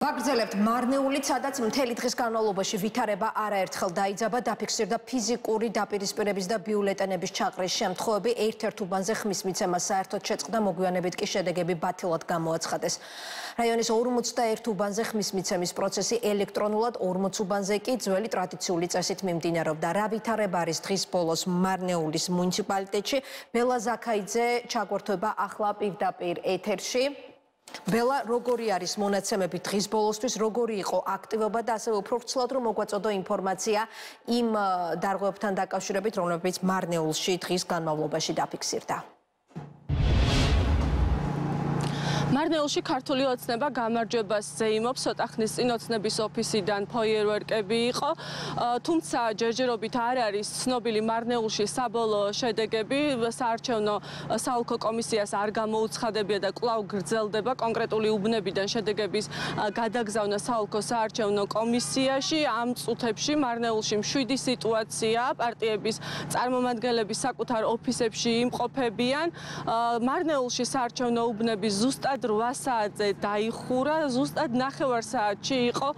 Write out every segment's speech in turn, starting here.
ვაგრძელებთ მარნეულით, სადაც მთელი დღის განმავლობაში ვითარება არაერთხელ დაიძაბა, დაფიქსირდა ფიზიკური დაპირისპირების და ბიულეტენების ჩაყრის შემთხვევები. ერთ-ერთ უბანზე ხმის მიცემა საერთოდ შეწყდა, მოგვიანებით კი შედეგები ბათილად გამოაცხადეს. რაიონის 41 უბანზე ხმის მიცემის პროცესი ელექტრონულად, 40 უბანზე კი ძველი ტრადიციული წესით მიმდინარეობდა. რა ვითარება არის დღის ბოლოს მარნეულის მუნიციპალიტეტში? ბელა ზაქაიძე ჩაგვერთვება ახლა პირდაპირ ეთერში. ბელა, როგორი არის მონაცემები დღის ბოლოსთვის, როგორი იყო აქტივობა და ასევე უფრო ვრცლად რომ მოგვაწოდო ინფორმაცია იმ დარღვევებთან დაკავშირებით, რომლებიც მარნეულში დღის განმავლობაში დაფიქსირდა. მარნეულში ქართული ოცნება გამარჯვებას ზეიმობს, ცოტა ხნის წინ ოცნების ოფისიდან ფოიერვერკები იყო, თუმცა ჯერჯერობით არ არის ცნობილი მარნეულში საბოლოო შედეგები, საარჩევნო საოლქო კომისიას არ გამოუცხადებია და კვლავ გრძელდება კონკრეტული უბნებიდან შედეგების გადაგზავნა საოლქო საარჩევნო კომისიაში. ამ წუთებში მარნეულში მშვიდი სიტუაცია, პარტიების წარმომადგენლები საკუთარ ოფისებში იმყოფებიან. მარნეულში საარჩევნო უბნები ზუსტად 8 საათზე დაიხურა, ზუსტად 9 საათში იყო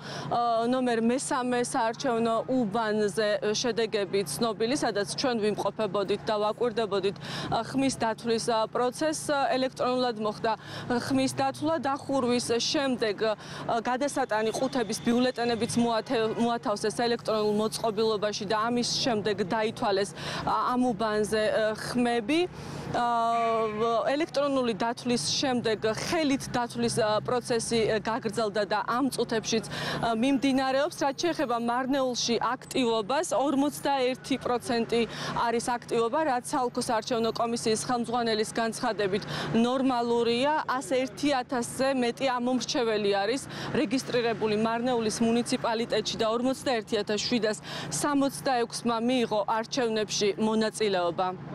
ნომერ მე-3 საარჩევნო უბანზე შედეგები ცნობილი, სადაც ჩვენ ვიმყოფებოდით და ვაკვირდებოდით ხმის დათვლის პროცესს. ელექტრონულად მოხდა ხმის დათვლა, დახურვის შემდეგ გადასატანი ყუთების ბიულეტენებიც მოათავსეს ელექტრონულ მოწყობილობაში და ამის შემდეგ დაითვალეს ამ უბანზე ხმები. ელექტრონული დათვლის შემდეგ ხელით დათვლის პროცესი გაგრძელდა და ამ წუთებშიც მიმდინარეობს. რაც შეეხება მარნეულში აქტივობას, 41% არის აქტივობა, რაც საოლქო საარჩევნო კომისიის ხელმძღვანელის განცხადებით ნორმალურია. 101,000-ზე მეტი ამომრჩეველი არის რეგისტრირებული მარნეულის მუნიციპალიტეტში და 41,766-მა მიიღო არჩევნებში მონაწილეობა.